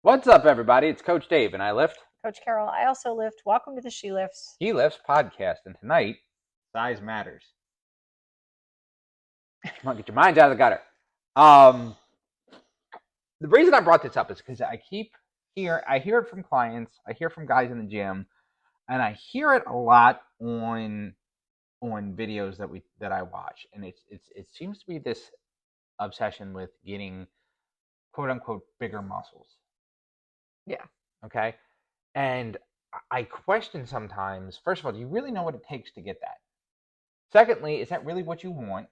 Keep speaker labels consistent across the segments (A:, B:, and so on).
A: What's up, everybody? It's Coach Dave, and I lift.
B: Coach Carol, I also lift. Welcome to the She Lifts.
A: He Lifts podcast, and tonight, size matters. Come on, get your minds out of the gutter. The reason I brought this up is because I hear it from clients, I hear from guys in the gym, and I hear it a lot on videos that I watch, and it seems to be this obsession with getting quote unquote bigger muscles.
B: Yeah.
A: Okay. And I question sometimes, first of all, do you really know what it takes to get that? Secondly, is that really what you want?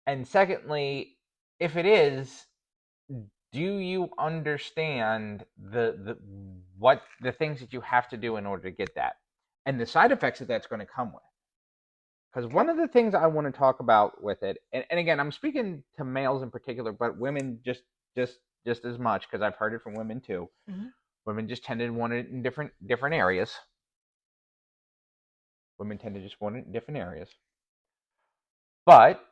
A: And secondly, if it is, do you understand the things that you have to do in order to get that? And the side effects that that's going to come with. Because one of the things I want to talk about with it, and again, I'm speaking to males in particular, but women just as much, because I've heard it from women too.
B: Mm-hmm.
A: Women just tend to want it in different areas. Women tend to just want it in different areas. But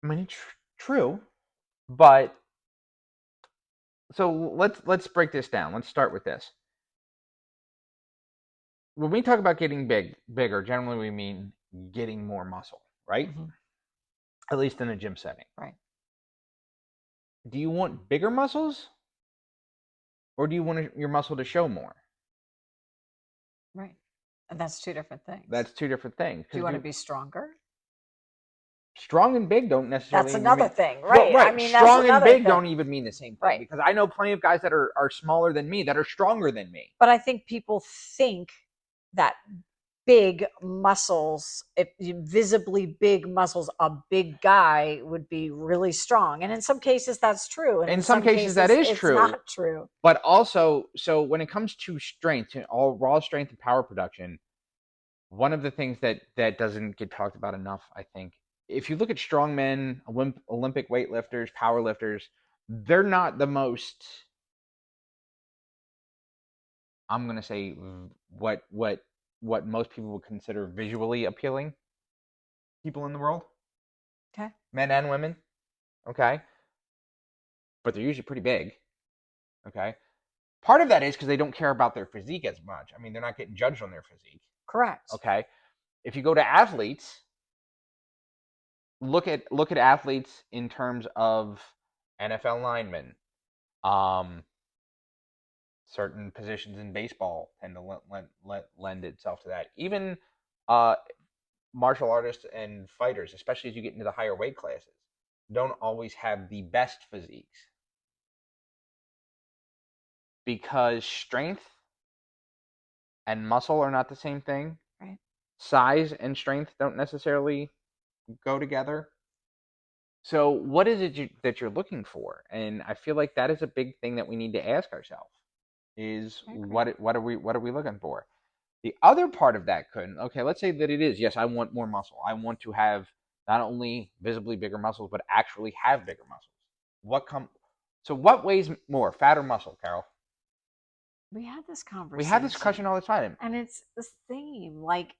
A: I mean, it's true. But so let's break this down. Let's start with this. When we talk about getting bigger, generally we mean getting more muscle, right?
B: Mm-hmm.
A: At least in a gym setting.
B: Right.
A: Do you want bigger muscles, or do you want your muscle to show more?
B: Right. And that's two different things.
A: That's two different things.
B: Do you want to be stronger?
A: Strong and big don't necessarily.
B: That's another thing, right?
A: Well, right.
B: I mean,
A: strong
B: that's
A: and big
B: thing.
A: Don't even mean the same thing,
B: right?
A: Because I know plenty of guys that are smaller than me that are stronger than me.
B: But I think people think that big muscles, if visibly big muscles, a big guy would be really strong, and in some cases that's true. And
A: in some cases that is
B: it's
A: true.
B: Not true.
A: But also, so when it comes to strength, all raw strength and power production, one of the things that doesn't get talked about enough, I think, if you look at strong men, Olympic weightlifters, power lifters, they're not the most, I'm going to say, what most people would consider visually appealing people in the world.
B: Okay.
A: Men and women. Okay. But they're usually pretty big. Okay. Part of that is because they don't care about their physique as much. I mean, they're not getting judged on their physique.
B: Correct.
A: Okay. If you go to athletes, look at athletes in terms of NFL linemen. Certain positions in baseball tend to lend itself to that. Even martial artists and fighters, especially as you get into the higher weight classes, don't always have the best physiques. Because strength and muscle are not the same thing.
B: Right.
A: Size and strength don't necessarily go together. So what is it that you're looking for? And I feel like that is a big thing that we need to ask ourselves. Is what are we looking for? The other part of that let's say that it is, yes, I want more muscle. I want to have not only visibly bigger muscles, but actually have bigger muscles. So what weighs more, fat or muscle, Carol?
B: We had this conversation.
A: We have this discussion all the time.
B: And it's the same, like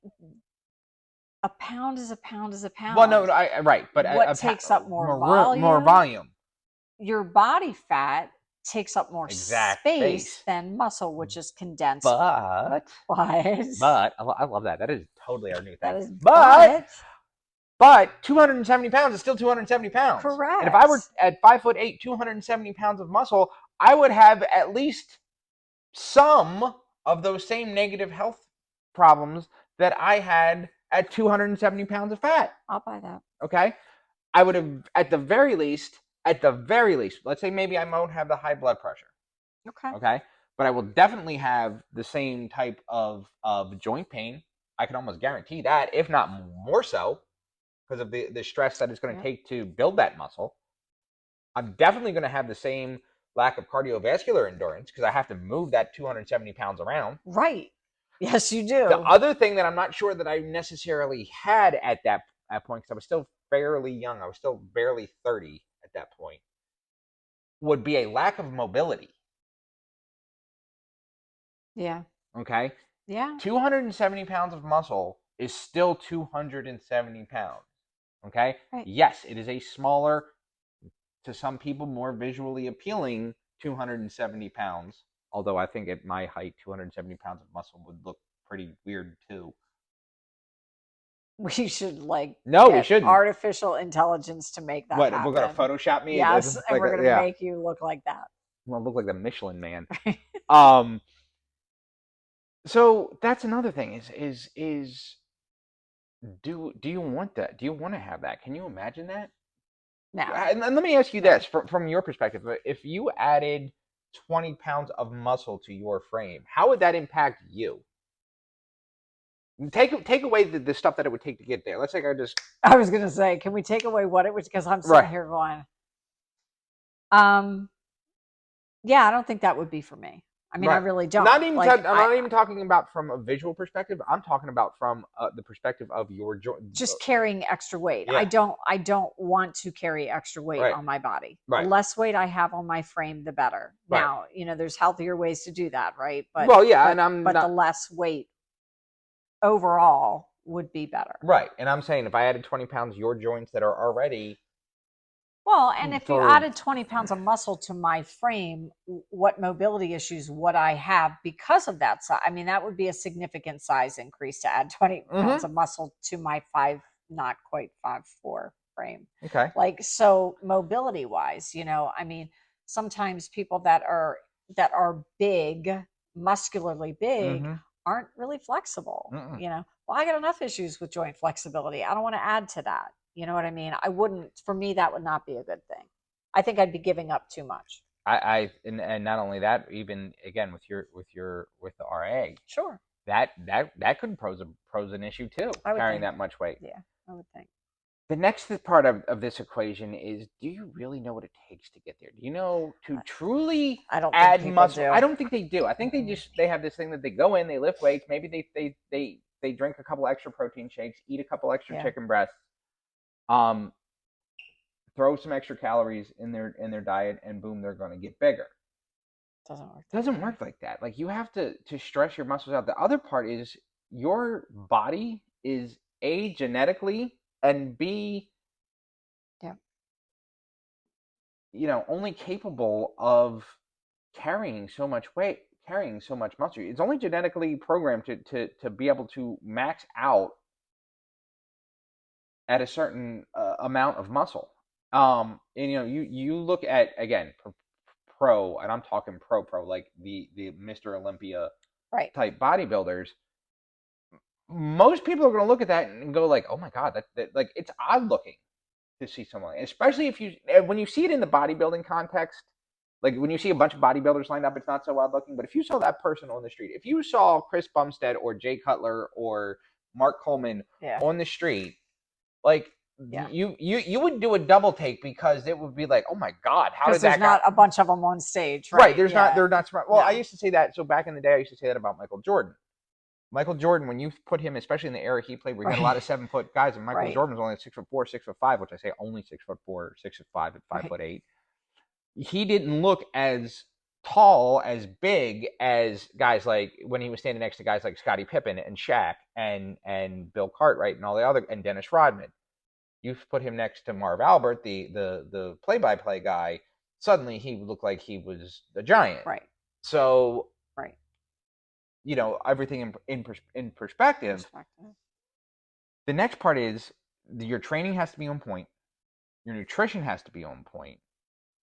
B: a pound is a pound is a pound.
A: Well, no, right. But
B: what takes up more volume?
A: More volume.
B: Your body fat takes up more space than muscle, which is condensed.
A: But I love that. That is totally our new thing.
B: That is,
A: but 270 pounds is still 270 pounds.
B: Correct.
A: And if I were at 5'8", 270 pounds of muscle, I would have at least some of those same negative health problems that I had at 270 pounds of fat.
B: I'll buy that.
A: Okay. I would have, at the very least, let's say maybe I won't have the high blood pressure. Okay. But I will definitely have the same type of joint pain. I can almost guarantee that, if not more so, because of the stress that it's going to take to build that muscle. I'm definitely going to have the same lack of cardiovascular endurance because I have to move that 270 pounds around.
B: Right. Yes, you do.
A: The other thing that I'm not sure that I necessarily had at that point, because I was still fairly young, I was still barely 30 at that point, would be a lack of mobility.
B: Yeah.
A: Okay?
B: Yeah.
A: 270 pounds of muscle is still 270 pounds. Okay?
B: Right.
A: Yes, it is a smaller, to some people, more visually appealing 270 pounds. Although I think at my height, 270 pounds of muscle would look pretty weird too.
B: We should like
A: No, we
B: get
A: shouldn't.
B: artificial intelligence to make that
A: What, we're gonna
B: happen.
A: Photoshop me?
B: Yes, and
A: Like
B: we're gonna
A: yeah,
B: make you look like that.
A: I'm gonna look like the Michelin Man. Um, so that's another thing is do you want that? Do you want to have that? Can you imagine that?
B: No,
A: And let me ask you
B: no.
A: this from your perspective: if you added 20 pounds of muscle to your frame, how would that impact you? Take away the stuff that it would take to get there. Let's say I just
B: I was gonna say, can we take away what it was? Because I'm sitting
A: right.
B: here going, um, yeah, I don't think that would be for me. I mean, I
A: Right.
B: really don't. Like,
A: I'm not even talking about from a visual perspective. I'm talking about from the perspective of your joint.
B: just carrying extra weight.
A: Yeah.
B: I don't want to carry extra weight
A: Right.
B: on my body. The
A: Right.
B: less weight I have on my frame, the better.
A: Right.
B: Now, there's healthier ways to do that, right? But
A: Well, yeah, and I'm
B: but the
A: not
B: less weight overall would be better.
A: right. And I'm saying if I added 20 pounds, your joints that are already
B: Well, and if you
A: for
B: added 20 pounds of muscle to my frame, what mobility issues would I have because of that size? I mean, that would be a significant size increase to add 20 pounds
A: mm-hmm.
B: of muscle to my five, not quite 5'4" frame.
A: Okay.
B: Like, so mobility wise, I mean, sometimes people that are big, muscularly big,
A: Mm-hmm.
B: aren't really flexible.
A: Mm-mm.
B: Well, I got enough issues with joint flexibility. I don't want to add to that. You know what I mean? I wouldn't, for me, that would not be a good thing. I think I'd be giving up too much.
A: And not only that, even again with the RA,
B: Sure.
A: that could pose an issue too,
B: I would
A: carrying
B: think.
A: that much weight.
B: Yeah, I would think.
A: The next part of this equation is, do you really know what it takes to get there? Do you know to truly
B: I don't think
A: add
B: people
A: muscle?
B: do.
A: I don't think they do. I think
B: Mm-mm.
A: they have this thing that they go in, they lift weights, maybe they drink a couple extra protein shakes, eat a couple extra
B: Yeah,
A: chicken breasts, um, throw some extra calories in their diet, and boom, they're going to get bigger.
B: doesn't work
A: It
B: that
A: doesn't
B: way.
A: work like that. Like you have to stress your muscles out. The other part is your body is A, genetically, and B,
B: Yeah.
A: only capable of carrying so much weight, carrying so much muscle. It's only genetically programmed to be able to max out at a certain amount of muscle. And you look at again pro, and I'm talking pro, like the Mr. Olympia
B: Right.
A: type bodybuilders. Most people are going to look at that and go like, "Oh my god, that like it's odd looking to see someone, especially if you when you see it in the bodybuilding context." Like when you see a bunch of bodybuilders lined up, it's not so odd looking. But if you saw that person on the street, if you saw Chris Bumstead or Jay Cutler or Mark Coleman
B: Yeah.
A: on the street, like
B: Yeah.
A: you would do a double take because it would be like, oh my god, how
B: Because
A: did
B: there's
A: that guy?
B: not a bunch of them on stage,
A: Right,
B: right?
A: there's not
B: Yeah.
A: they're not smart. Well, I
B: No.
A: used to say that. So back in the day, I used to say that about Michael Jordan. Michael Jordan, when you put him, especially in the era he played, where you had a lot
B: Right.
A: of 7 foot guys, and Michael
B: Right.
A: Jordan was only 6'4", 5, which I say only 6'4", 5 at
B: Right.
A: 5'8". He didn't look as tall, as big as guys like when he was standing next to guys like Scottie Pippen and Shaq and Bill Cartwright and all the other and Dennis Rodman. You put him next to Marv Albert, the play-by-play guy. Suddenly, he looked like he was a giant.
B: Right.
A: So
B: Right.
A: Everything in perspective. The next part is your training has to be on point. Your nutrition has to be on point.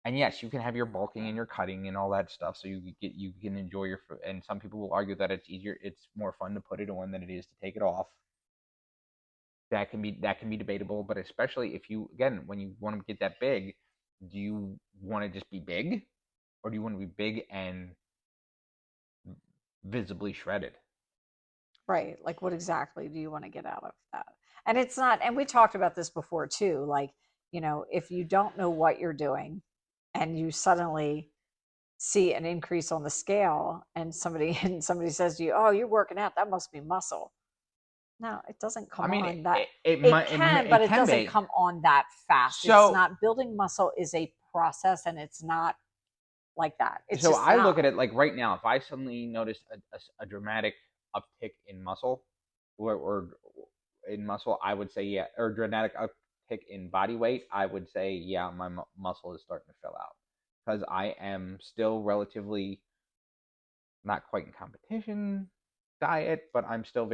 A: And yes, you can have your bulking and your cutting and all that stuff, so you can enjoy your. And some people will argue that it's more fun to put it on than it is to take it off. That can be debatable, but especially if you again when you want to get that big, do you want to just be big, or do you want to be big and visibly shredded?
B: Right. Like, what exactly do you want to get out of that? And it's not, and we talked about this before too. Like, if you don't know what you're doing and you suddenly see an increase on the scale and somebody says to you, "Oh, you're working out, that must be muscle." No, it doesn't
A: I
B: come
A: mean,
B: on that.
A: it
B: It
A: might
B: can, but
A: it
B: it
A: can
B: doesn't
A: be.
B: come on that fast. It's
A: So
B: not, building muscle is a process, and it's not like that. It's
A: so
B: just
A: I look
B: not.
A: at it like right now, if I suddenly notice a dramatic uptick in muscle, or in muscle, I would say yeah, or dramatic uptick in body weight, I would say yeah, my muscle is starting to fill out because I am still relatively not quite in competition diet, but I'm still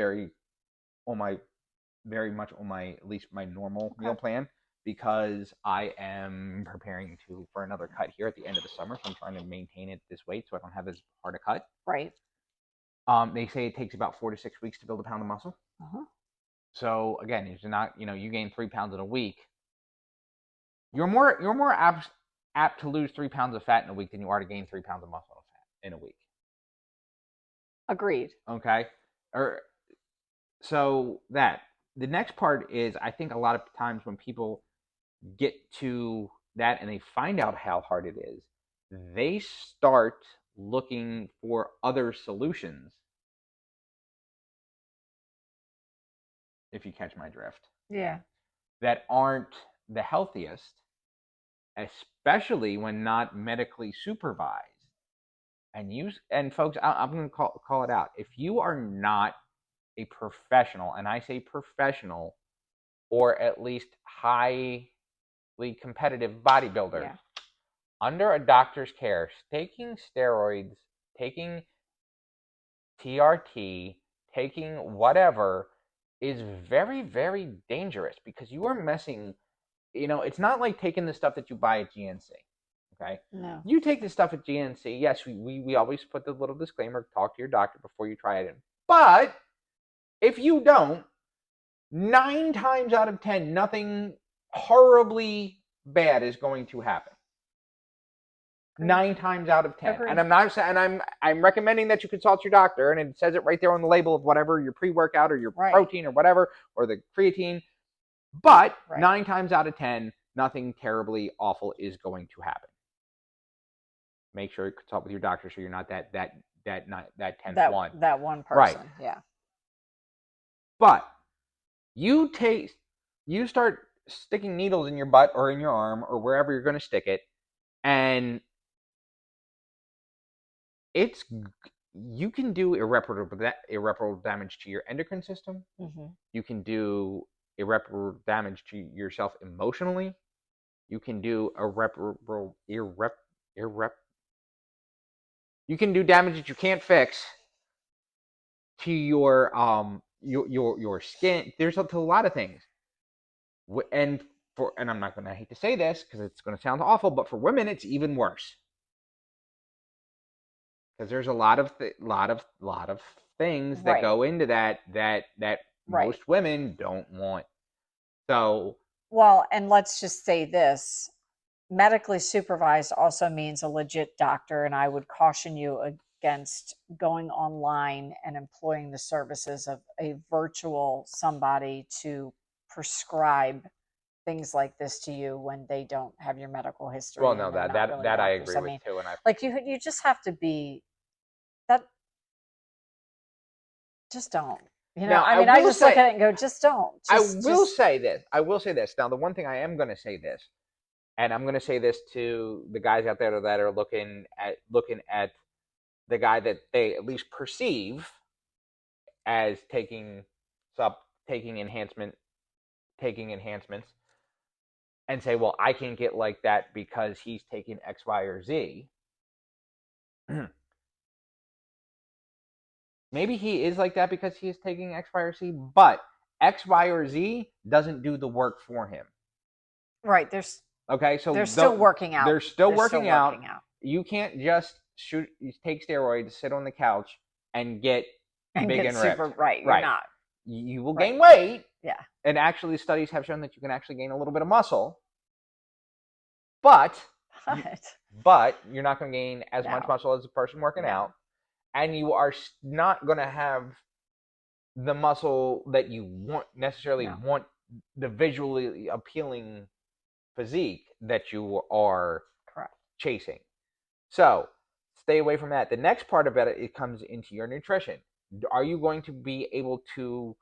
A: on my very much on my at least my normal meal plan because I am preparing for another cut here at the end of the summer. So I'm trying to maintain it this weight so I don't have as hard a cut.
B: Right.
A: They say it takes about 4 to 6 weeks to build a pound of muscle.
B: Uh-huh.
A: So again, if you're not, you gain 3 pounds in a week, you're more apt to lose 3 pounds of fat in a week than you are to gain 3 pounds of muscle in a week.
B: Agreed.
A: Okay, or so that the next part is I think a lot of times when people get to that and they find out how hard it is, they start looking for other solutions. If you catch my drift.
B: Yeah.
A: That aren't the healthiest, especially when not medically supervised. And folks, I'm going to call it out. If you are not a professional, and I say professional, or at least highly competitive bodybuilder,
B: Yeah.
A: under a doctor's care, taking steroids, taking TRT, taking whatever is very, very dangerous because you are messing. It's not like taking the stuff that you buy at GNC. Okay.
B: No.
A: You take the stuff at GNC. Yes, we always put the little disclaimer: talk to your doctor before you try it. But if you don't, 9 times out of 10, nothing horribly bad is going to happen.
B: Agreed.
A: 9 times out of 10.
B: Agreed.
A: And I'm not saying, and I'm recommending that you consult your doctor, and it says it right there on the label of whatever your pre-workout or your protein or whatever, or the creatine. But 9 times out of 10, nothing terribly awful is going to happen. Make sure you consult with your doctor so you're not that 10th one.
B: That one person.
A: Right.
B: Yeah.
A: But you start sticking needles in your butt or in your arm or wherever you're going to stick it, and you can do irreparable damage to your endocrine system.
B: Mm-hmm.
A: You can do irreparable damage to yourself emotionally. You can do you can do damage that you can't fix to your skin. There's a lot of things, and I'm not going to hate to say this because it's going to sound awful, but for women it's even worse because there's a lot of things that go into that most women don't want. So,
B: well, and let's just say this: medically supervised also means a legit doctor, and I would caution you against going online and employing the services of a virtual somebody to prescribe things like this to you when they don't have your medical history.
A: Well, no, that
B: really
A: I agree with too, and
B: like you just have to be that. Just don't.
A: Now,
B: I just look at it and go, just don't.
A: I will say this. Now, the one thing I am going to say this, and I'm going to say this to the guys out there that are looking at the guy that they at least perceive as taking enhancements, and say, well, I can get like that because he's taking X, Y, or Z. Maybe he is like that because he is taking X, Y, or Z, but X, Y, or Z doesn't do the work for him.
B: Right.
A: So
B: they're still working out.
A: They're still working out. You can't just take steroids, sit on the couch, and get big and ripped.
B: Right. You're not.
A: You will gain weight.
B: Yeah.
A: And actually, studies have shown that you can actually gain a little bit of muscle, but you're not going to gain as much muscle as a person working out. And you are not going to have the muscle that you want the visually appealing physique that you are chasing. So stay away from that. The next part of it comes into your nutrition. Are you going to be able to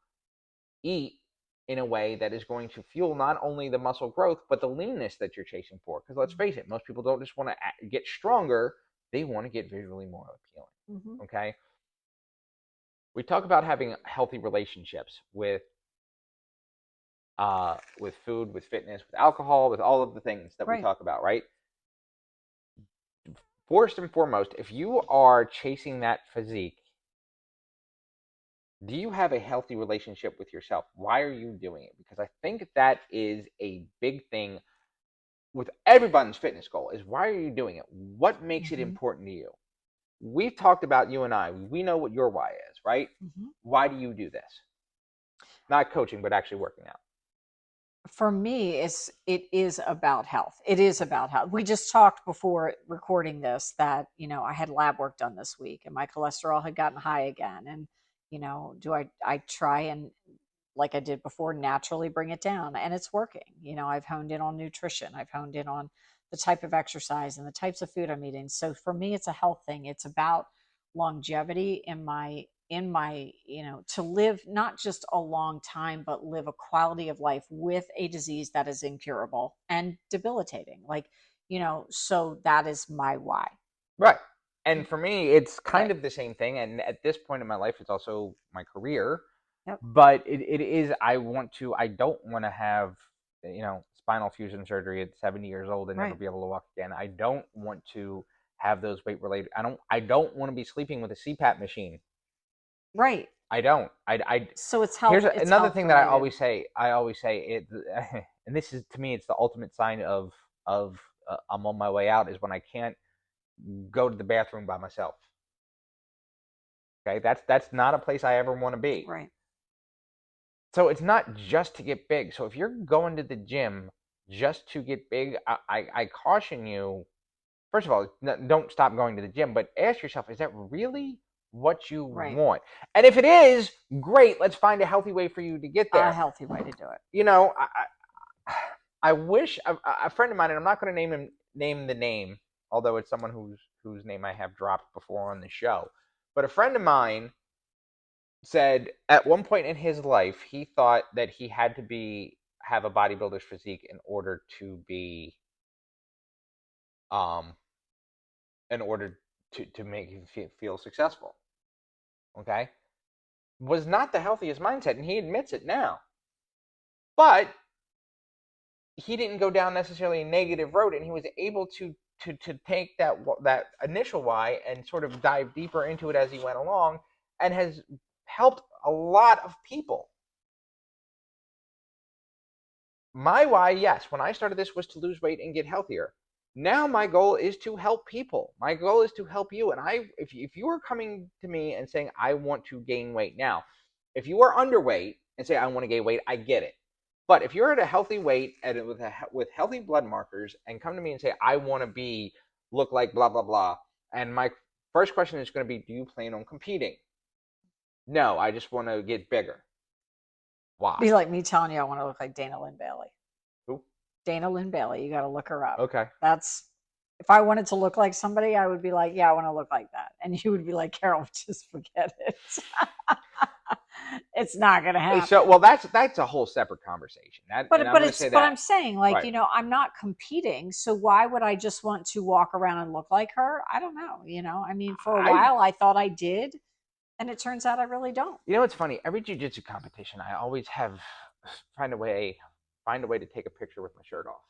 A: eat in a way that is going to fuel not only the muscle growth, but the leanness that you're chasing for? Because let's face it, most people don't just want to get stronger. They want to get visually more appealing. Mm-hmm. Okay. We talk about having healthy relationships with food, with fitness, with alcohol, with all of the things that we talk about, right? first and foremost, if you are chasing that physique, do you have a healthy relationship with yourself? Why are you doing it? Because I think that is a big thing with everyone's fitness goal is why are you doing it? What makes it
B: Mm-hmm.
A: important to you? We've talked about you and I. We know what your why is, right?
B: Mm-hmm.
A: Why do you do this? Not coaching, but actually working out.
B: For me, it is about health. It is about health. We just talked before recording this that, I had lab work done this week and my cholesterol had gotten high again. And, do I try and, like I did before, naturally bring it down, and it's working. I've honed in on nutrition. I've honed in on the type of exercise and the types of food I'm eating. So for me, it's a health thing. It's about longevity in my to live not just a long time but live a quality of life with a disease that is incurable and debilitating, so that is my why.
A: Right. And for me, it's kind
B: Right.
A: of the same thing. And at this point in my life, it's also my career.
B: Yep.
A: But it is, I don't want to have, spinal fusion surgery at 70 years old and never
B: Right.
A: be able to walk again. I don't want to have those weight related. I don't want to be sleeping with a CPAP machine.
B: Right.
A: I don't. I
B: So it's
A: Here's
B: health, it's
A: another
B: health
A: thing that I
B: related.
A: always say. I always say it, and this is to me, it's the ultimate sign of I'm on my way out is when I can't go to the bathroom by myself. Okay, that's not a place I ever want to be.
B: Right.
A: So it's not just to get big. So if you're going to the gym just to get big, I caution you. First of all, don't stop going to the gym, but ask yourself: is that really what you
B: Right.
A: want? And if it is, great. Let's find a healthy way for you to get
B: A
A: there.
B: healthy way to do it.
A: You know, I wish a friend of mine, and I'm not going to name the name, although it's someone whose name I have dropped before on the show. But a friend of mine said at one point in his life he thought that he had to be have a bodybuilder's physique um in order to make him feel successful. Okay, was not the healthiest mindset, and he admits it now. But he didn't go down necessarily a negative road, and he was able to take that initial why and sort of dive deeper into it as he went along, and has helped a lot of people. My why, yes, when I started this was to lose weight and get healthier. Now my goal is to help people. My goal is to help you. And if you are coming to me and saying I want to gain weight now, if you are underweight and say I want to gain weight, I get it. But if you're at a healthy weight and with healthy blood markers and come to me and say I want to be look like blah blah blah, and my first question is going to be, do you plan on competing? No, I just want to get bigger. Why?
B: Be like me telling you I want to look like Dana Lynn Bailey.
A: Who?
B: Dana Lynn Bailey, you got to look her up.
A: Okay.
B: That's If I wanted to look like somebody, I would be like, yeah, I want to look like that. And you would be like, Carol, just forget it. It's not going to happen.
A: So, well, that's a whole separate conversation. And I'm going to say
B: But
A: that.
B: I'm saying, like,
A: Right.
B: I'm not competing, so why would I just want to walk around and look like her? I don't know. I mean, for a
A: I
B: while I thought I did, and it turns out I really don't.
A: You know what's funny? Every jujitsu competition, I always have find a way find a way to take a picture with my shirt off.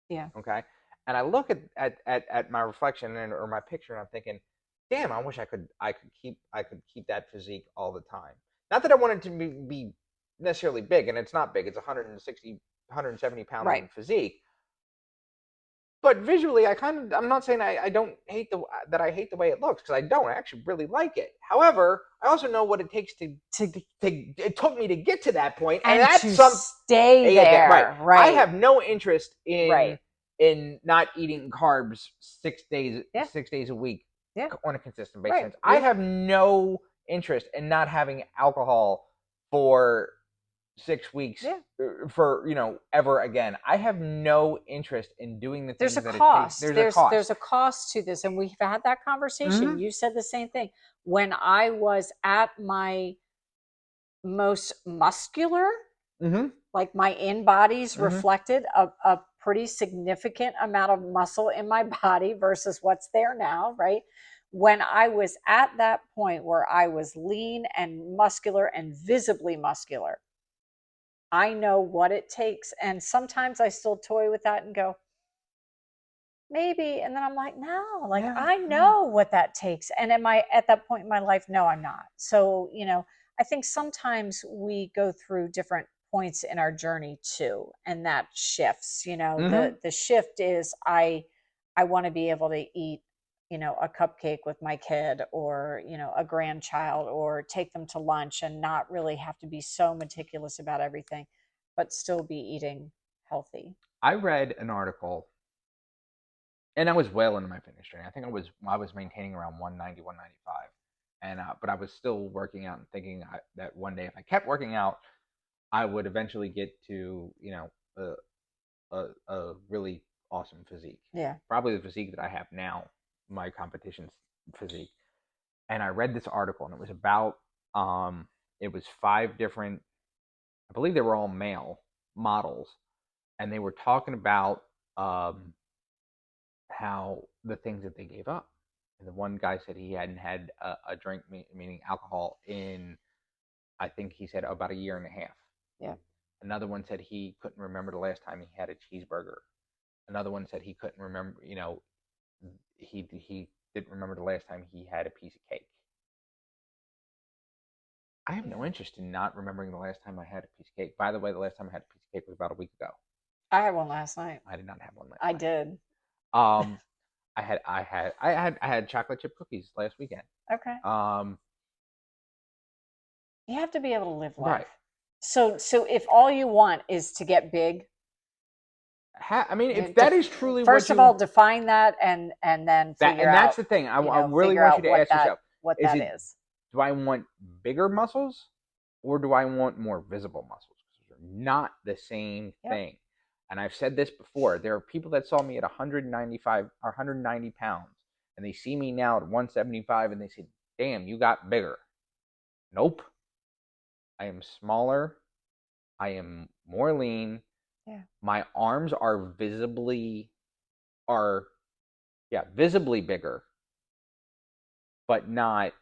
B: Yeah.
A: Okay, and I look at my reflection or my picture, and I'm thinking, damn, I wish I could keep that physique all the time. Not that I wanted to be necessarily big, and it's not big. It's 160, 170 pounds
B: Right.
A: in physique. But visually, I'm not saying I don't hate that I hate the way it looks, because I don't. I actually really like it. However, I also know what it takes
B: To
A: it took me to get to that point, and
B: and
A: that's
B: to
A: some
B: stay
A: yeah, right.
B: there.
A: I
B: Right.
A: have no interest
B: Right.
A: in not eating carbs
B: Yeah.
A: 6 days a week
B: Yeah.
A: on a consistent
B: Right.
A: basis. I
B: Yeah.
A: have no interest in not having alcohol for 6 weeks,
B: Yeah.
A: for ever again. I have no interest in doing the
B: There's a
A: things that it takes.
B: cost.
A: There's a cost.
B: There's a cost to this, and we've had that conversation.
A: Mm-hmm.
B: You said the same thing. When I was at my most muscular,
A: Mm-hmm.
B: like my in bodies
A: Mm-hmm.
B: reflected a pretty significant amount of muscle in my body versus what's there now, right? When I was at that point where I was lean and muscular and visibly muscular, I know what it takes. And sometimes I still toy with that and go, maybe. And then I'm like, no, like
A: Yeah,
B: I know what that takes. And am I at that point in my life? No, I'm not. So, I think sometimes we go through different points in our journey too, and that shifts.
A: mm-hmm.
B: The shift is I want to be able to eat, a cupcake with my kid, or, a grandchild, or take them to lunch and not really have to be so meticulous about everything, but still be eating healthy.
A: I read an article, and I was well into my fitness journey. I think I was maintaining around 190, 195, and but I was still working out and thinking that one day if I kept working out, I would eventually get to a really awesome physique.
B: Yeah.
A: Probably the physique that I have now, my competition physique. And I read this article, and it was about it was five different, I believe they were all male models, and they were talking about how the things that they gave up. And the one guy said he hadn't had a drink, meaning alcohol, in, I think he said, about a year and a half.
B: Yeah.
A: Another one said he couldn't remember the last time he had a cheeseburger. Another one said he couldn't remember, he didn't remember the last time he had a piece of cake. I have no
B: Yeah.
A: interest in not remembering the last time I had a piece of cake. By the way, the last time I had a piece of cake was about a week ago.
B: I had one last night.
A: I did not have one last
B: I
A: night.
B: did.
A: Um, I had chocolate chip cookies last weekend.
B: Okay.
A: Um,
B: You have to be able to live
A: right.
B: life. So if all you want is to get big,
A: I mean, if that is truly what
B: first of
A: you
B: all, define that, and then
A: that,
B: figure
A: and that's
B: out,
A: the thing. I really
B: figure
A: want you
B: out
A: to ask yourself:
B: what
A: Is
B: that
A: it,
B: is.
A: do I want bigger muscles, or do I want more visible muscles? Because they're not the same
B: Yep.
A: thing. And I've said this before. There are people that saw me at 195 or 190 pounds, and they see me now at 175, and they say, "Damn, you got bigger." Nope. I am smaller. I am more lean.
B: Yeah.
A: My arms are visibly bigger, but not,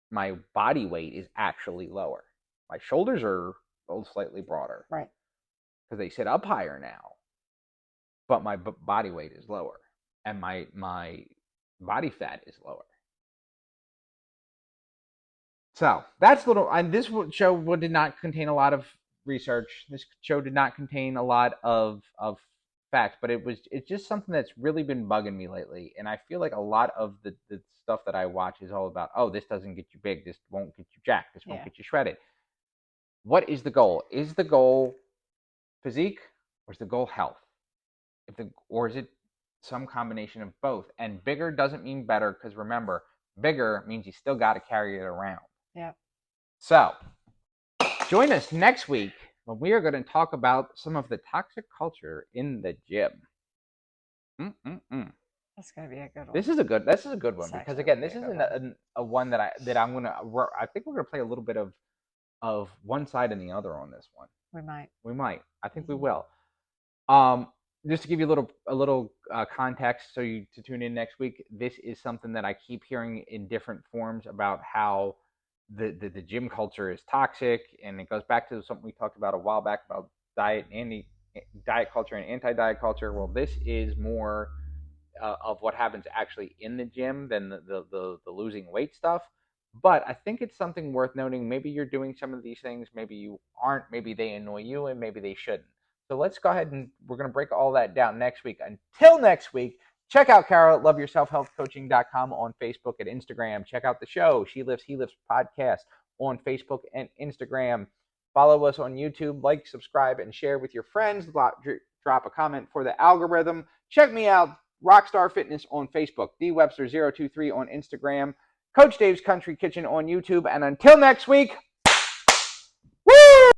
A: my body weight is actually lower. My shoulders are both slightly broader
B: Right.
A: because they sit up higher now, but my body weight is lower, and my body fat is lower. So that's little. And this show did not contain a lot of research. This show did not contain a lot of facts, but it's just something that's really been bugging me lately. And I feel like a lot of the stuff that I watch is all about, oh, this doesn't get you big, this won't get you jacked, this won't
B: Yeah.
A: get you shredded. What is the goal? Is the goal physique, or is the goal health? Or is it some combination of both? And bigger doesn't mean better, because remember, bigger means you still got to carry it around.
B: Yeah.
A: So join us next week when we are going to talk about some of the toxic culture in the gym.
B: That's gonna be a good one.
A: This is a good one, because again, this isn't a one that I'm gonna. I think we're gonna play a little bit of one side and the other on this one.
B: We might.
A: We might. I think we
B: Mhm.
A: will. Just to give you a little context, so you to tune in next week. This is something that I keep hearing in different forms about how the gym culture is toxic, and it goes back to something we talked about a while back about diet culture and anti-diet culture. Well, this is more of what happens actually in the gym than the losing weight stuff. But I think it's something worth noting. Maybe you're doing some of these things, maybe you aren't, maybe they annoy you, and maybe they shouldn't. So let's go ahead, and we're going to break all that down next week. Until next week, check out Carol at loveyourselfhealthcoaching.com on Facebook and Instagram. Check out the show, She Lifts, He Lifts podcast on Facebook and Instagram. Follow us on YouTube, like, subscribe, and share with your friends. Drop a comment for the algorithm. Check me out, Rockstar Fitness on Facebook, DWebster023 on Instagram, Coach Dave's Country Kitchen on YouTube. And until next week,